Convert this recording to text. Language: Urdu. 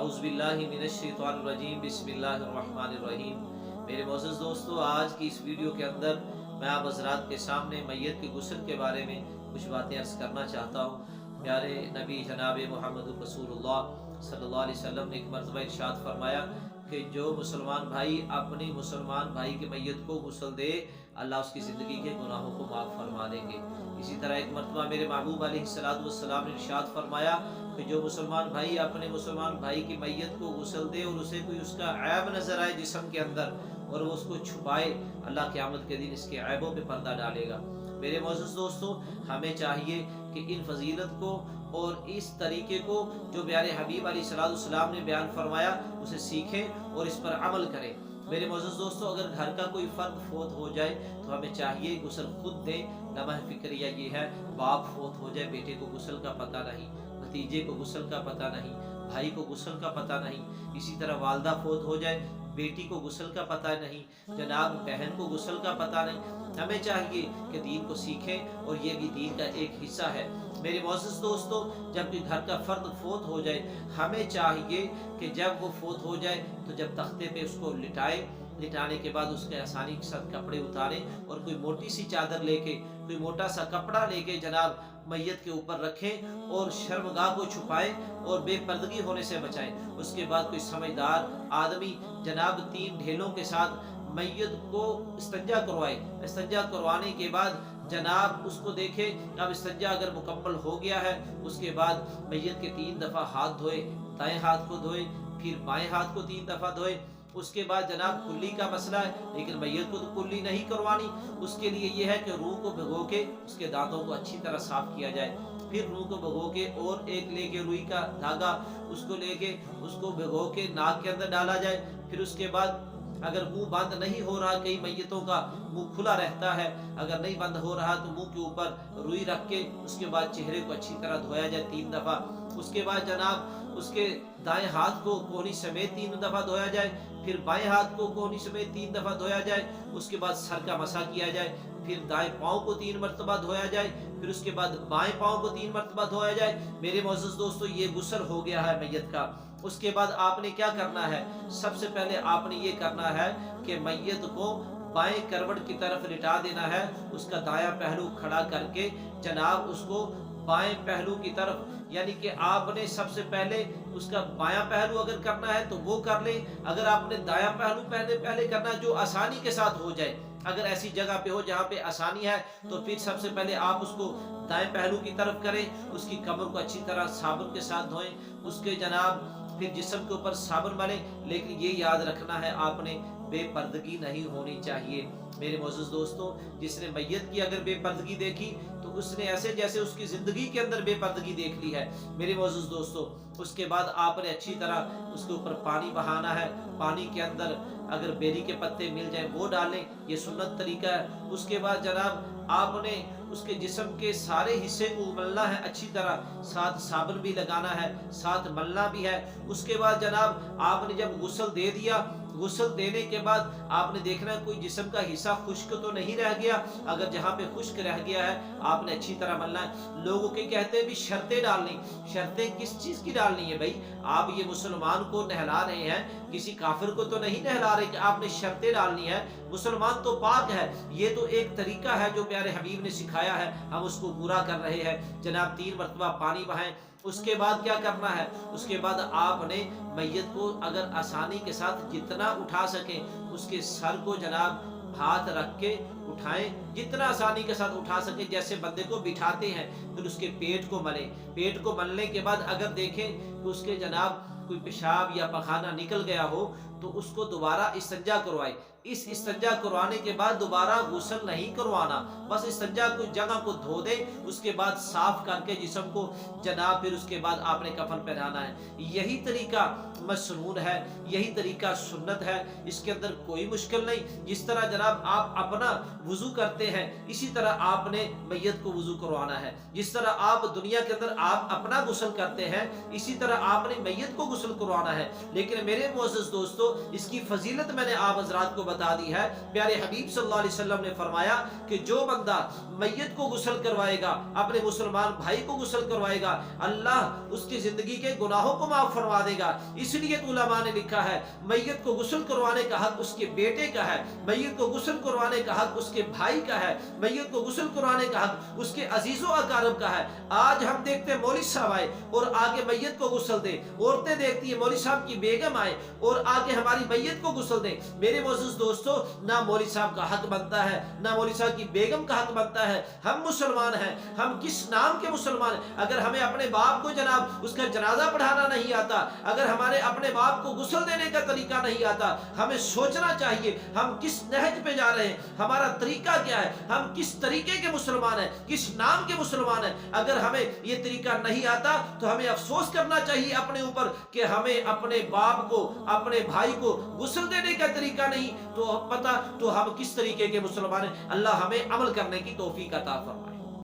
اعوذ باللہ من الشیطان الرجیم بسم اللہ الرحمن الرحیم۔ میرے معزز دوستو، آج کی اس ویڈیو کے اندر میں آپ حضرات کے سامنے میت کے غسل کے بارے میں کچھ باتیں عرض کرنا چاہتا ہوں۔ پیارے نبی جناب محمد رسول اللہ صلی اللہ علیہ وسلم نے ایک مرتبہ ارشاد فرمایا کہ جو مسلمان بھائی اپنی مسلمان بھائی کے میت کو غسل دے، اللہ اس کی زندگی کے گناہوں کو معاف فرما دیں گے۔ اسی طرح ایک مرتبہ میرے محبوب علیہ السلام نے ارشاد فرمایا کہ جو مسلمان بھائی اپنے مسلمان بھائی کی میت کو غسل دے اور اسے کوئی اس کا عیب نظر آئے جسم کے اندر اور وہ اس کو چھپائے، اللہ قیامت کے دن اس کے عیبوں پہ پردہ ڈالے گا۔ میرے معزز دوستو، ہمیں چاہیے کہ ان فضیلت کو اور اس طریقے کو جو پیارے حبیب علیہ السلام نے بیان فرمایا اسے سیکھیں اور اس پر عمل کریں۔ میرے معزز دوستو، اگر گھر کا کوئی فرد فوت ہو جائے تو ہمیں چاہیے غسل خود دیں۔ لمحہ فکریہ یہ ہے، باپ فوت ہو جائے، بیٹے کو غسل کا پتہ نہیں، بھتیجے کو غسل کا پتہ نہیں، بھائی کو غسل کا پتہ نہیں، اسی طرح والدہ فوت ہو جائے، بیٹی کو غسل کا پتہ نہیں، جناب بہن کو غسل کا پتہ نہیں۔ ہمیں چاہیے کہ دین کو سیکھیں اور یہ بھی دین کا ایک حصہ ہے۔ میرے معزز دوستو، جب کوئی گھر کا فرد فوت ہو جائے، ہمیں چاہیے کہ جب وہ فوت ہو جائے تو جب تختے پہ اس کو لٹانے کے بعد اس کے آسانی کے ساتھ کپڑے اتاریں اور کوئی موٹی سی چادر لے کے، کوئی موٹا سا کپڑا لے کے جناب میت کے اوپر رکھیں اور شرمگاہ کو چھپائیں اور بے پردگی ہونے سے بچائیں۔ اس کے بعد کوئی سمجھدار آدمی جناب 3 ڈھیلوں کے ساتھ میت کو استنجا کروائے۔ استنجا کروانے کے بعد جناب اس کو دیکھے، اب استنجا اگر مکمل ہو گیا ہے، اس کے بعد میت کے 3 دفعہ ہاتھ دھوئے، دائیں ہاتھ کو دھوئے، پھر بائیں ہاتھ کو 3 دفعہ دھوئے۔ اس کے بعد جناب کلی کا مسئلہ ہے، لیکن میت کو تو کلی نہیں کروانی، اس کے لیے یہ ہے کہ روح کو بھگو کے اس کے دانتوں کو اچھی طرح صاف کیا جائے، پھر روح کو بھگو کے اور ایک لے کے روئی کا دھاگا اس کو لے کے اس کو بھگو کے ناک کے اندر ڈالا جائے۔ پھر اس کے بعد اگر منہ بند نہیں ہو رہا، کئی میتوں کا منہ کھلا رہتا ہے، اگر نہیں بند ہو رہا تو منہ کے اوپر روئی رکھ کے اس کے بعد چہرے کو اچھی طرح دھویا جائے 3 دفعہ۔ اس کے بعد جناب اس کے دائیں ہاتھ کو کوہنی سمیت 3 دفعہ دھویا جائے، پھر بائیں ہاتھ کو کوہنی سمیت 3 دفعہ دھویا جائے۔ اس کے بعد سر کا مسح کیا جائے، پھر دائیں پاؤں کو 3 مرتبہ دھویا جائے، پھر اس کے بعد بائیں پاؤں کو 3 مرتبہ دھویا جائے۔ میرے معزز دوستو، یہ غسل ہو گیا ہے میت کا۔ اس کے بعد آپ نے کیا کرنا ہے؟ سب سے پہلے آپ نے یہ کرنا ہے کہ میت کو بائیں کروٹ کی طرف لٹا دینا ہے، اس کا دایاں پہلو کھڑا کر کے جناب اس کو بائیں پہلو کی طرف، یعنی کہ آپ نے سب سے پہلے اس کا بایاں پہلو اگر کرنا ہے تو وہ کر لیں، اگر آپ نے دایاں پہلو پہلے کرنا ہے جو آسانی کے ساتھ ہو جائے، اگر ایسی جگہ پہ ہو جہاں پہ آسانی ہے تو پھر سب سے پہلے آپ اس کو دائیں پہلو کی طرف کریں، اس کی کمر کو اچھی طرح صابن کے ساتھ دھوئیں، اس کے جناب پھر جسم کے اوپر صابن ملیں، لیکن یہ یاد رکھنا ہے آپ نے بے پردگی نہیں ہونی چاہیے۔ میرے معزز دوستو، جس نے میت کی اگر بے پردگی دیکھی تو اس نے ایسے جیسے اس کی زندگی کے اندر بے پردگی دیکھ لی ہے۔ میرے معزز دوستو، اس کے بعد آپ نے اچھی طرح اس کے اوپر پانی بہانا ہے، پانی کے اندر اگر بیری کے پتے مل جائیں وہ ڈالیں، یہ سنت طریقہ ہے۔ اس کے بعد جناب آپ نے اس کے جسم کے سارے حصے کو ملنا ہے اچھی طرح، ساتھ صابن بھی لگانا ہے، ساتھ ملنا بھی ہے۔ اس کے بعد جناب آپ نے جب غسل دے دیا، غسل دینے کے بعد آپ نے دیکھنا ہے کوئی جسم کا حصہ خشک تو نہیں رہ گیا، اگر جہاں پہ خشک رہ گیا ہے آپ نے اچھی طرح ملنا ہے۔ لوگوں کے کہتے ہیں بھی شرطیں ڈالنی، شرطیں کس چیز کی ڈالنی ہے بھائی؟ آپ یہ مسلمان کو نہلا رہے ہیں، کسی کافر کو تو نہیں نہلا رہے کہ آپ نے شرطیں ڈالنی ہے۔ مسلمان تو پاک ہے، یہ تو ایک طریقہ ہے جو پیارے حبیب نے سکھایا ہے، ہم اس کو پورا کر رہے ہیں۔ جناب 3 مرتبہ پانی بہائیں۔ اس کے بعد کیا کرنا ہے؟ اس کے بعد آپ نے میت کو اگر آسانی کے ساتھ جتنا اٹھا سکیں اس کے سر کو جناب ہاتھ رکھ کے اٹھائیں، جتنا آسانی کے ساتھ اٹھا سکیں، جیسے بندے کو بٹھاتے ہیں۔ پھر اس کے پیٹ کو ملیں، پیٹ کو ملنے کے بعد اگر دیکھیں کہ اس کے جناب کوئی پیشاب یا پخانہ نکل گیا ہو تو اس کو دوبارہ استنجا کروائے۔ اس استنجا کروانے کے بعد دوبارہ غسل نہیں کروانا، بس استنجا کو جگہ کو دھو دے، اس کے بعد صاف کر کے جسم کو جناب پھر اس کے بعد آپ نے کفن پہنانا ہے۔ یہی طریقہ مسنون ہے، یہی طریقہ سنت ہے، اس کے اندر کوئی مشکل نہیں۔ جس طرح جناب آپ اپنا وضو کرتے ہیں اسی طرح آپ نے میت کو وضو کروانا ہے، جس طرح آپ دنیا کے اندر آپ اپنا غسل کرتے ہیں اسی طرح آپ نے میت کو غسل کروانا ہے۔ لیکن میرے معزز دوستو، اس کی فضیلت میں نے آپ حضرات کو بتا دی ہے۔ پیارے حبیب صلی اللہ علیہ وسلم نے فرمایا کہ جو بندہ میت کو غسل کروائے گا، اپنے مسلمان بھائی کو غسل کروائے گا، اللہ اس کی زندگی کے گناہوں کو معاف فرما دے گا۔ اس لیے علماء نے لکھا ہے میت کو غسل کروانے کا حق اس کے بیٹے کا ہے، میت کو غسل کروانے کا حق اس کے بھائی کا ہے، میت کو غسل کروانے کا حق اس کے عزیز و اقارب کا ہے۔ آج ہم دیکھتے ہیں مولوی صاحب آئے اور آگے میت کو غسل دے، عورتیں دیکھتی ہیں مولوی صاحب کی بیگم آئے اور آگے ہماری میت کو غسل دے۔ میرے معزز دوستو، نہ مولوی صاحب کا حق بنتا ہے، نہ مولوی صاحب کی بیگم کا حق بنتا ہے۔ ہم مسلمان ہیں، ہم کس نام کے مسلمان ہیں؟ اگر ہمیں اپنے باپ کو جناب اس کا جنازہ پڑھانا نہیں آتا، اگر ہمارے اپنے باپ کو غسل دینے کا طریقہ نہیں آتا، ہمیں سوچنا چاہیے ہم کس نہج پہ جا رہے ہیں، ہمارا طریقہ کیا ہے، ہم کس طریقے کے مسلمان ہیں، کس نام کے مسلمان ہیں۔ اگر ہمیں یہ طریقہ نہیں آتا تو ہمیں افسوس کرنا چاہیے اپنے اوپر کہ ہمیں اپنے باپ کو، اپنے بھائی کو غسل دینے کا طریقہ نہیں تو پتہ، تو ہم کس طریقے کے مسلمان ہیں۔ اللہ ہمیں عمل کرنے کی توفیق عطا فرمائے۔